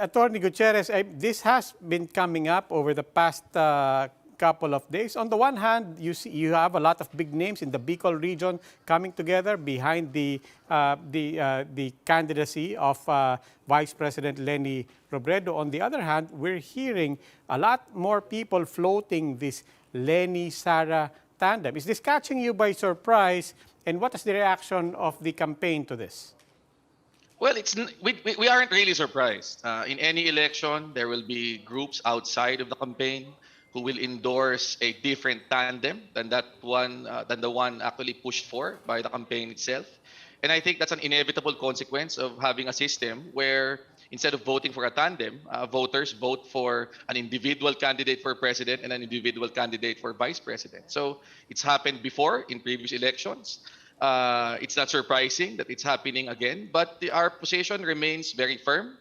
Attorney Gutierrez, this has been coming up over the past couple of days. On the one hand, you have a lot of big names in the Bicol region coming together behind the candidacy of Vice President Leni Robredo. On the other hand, we're hearing a lot more people floating this Leni-Sara tandem. Is this catching you by surprise? And what is the reaction of the campaign to this? Well, we aren't really surprised. In any election, there will be groups outside of the campaign who will endorse a different tandem than the one actually pushed for by the campaign itself. And I think that's an inevitable consequence of having a system where instead of voting for a tandem, voters vote for an individual candidate for president and an individual candidate for vice president. So it's happened before in previous elections. It's not surprising that it's happening again, but our position remains very firm.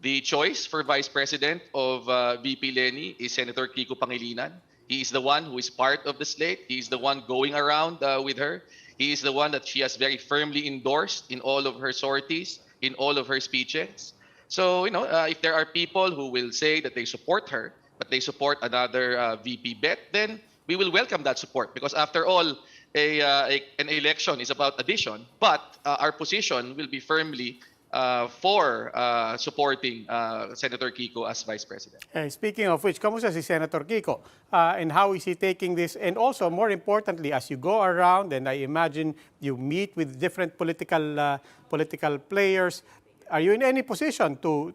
The choice for Vice President of VP Leni is Senator Kiko Pangilinan. He is the one who is part of the slate. He is the one going around with her. He is the one that she has very firmly endorsed in all of her sorties, in all of her speeches. So, if there are people who will say that they support her, but they support another VP bet, then we will welcome that support because after all, an election is about addition, but our position will be firmly for supporting Senator Kiko as Vice President. Speaking of which, kamusta si Senator Kiko? And how is he taking this? And also, more importantly, as you go around, and I imagine you meet with different political players, are you in any position to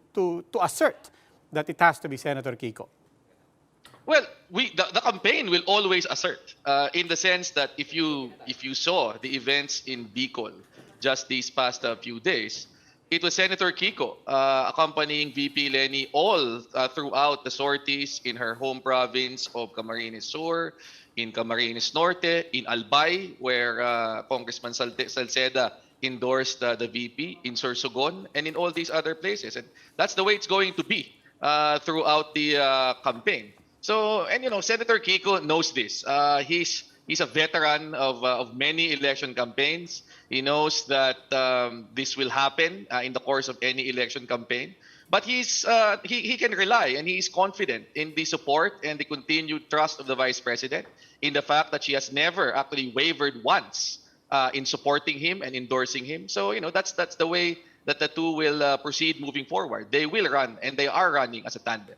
assert that it has to be Senator Kiko? Well, the campaign will always assert in the sense that if you saw the events in Bicol just these past few days, it was Senator Kiko accompanying VP Leni all throughout the sorties in her home province of Camarines Sur, in Camarines Norte, in Albay, where Congressman Salceda endorsed the VP, in Sorsogon, and in all these other places. And that's the way it's going to be throughout the campaign. So, and Senator Kiko knows this. He's a veteran of many election campaigns. He knows that this will happen in the course of any election campaign. But he can rely and he is confident in the support and the continued trust of the Vice President in the fact that she has never actually wavered once in supporting him and endorsing him. So, that's the way that the two will proceed moving forward. They will run and they are running as a tandem.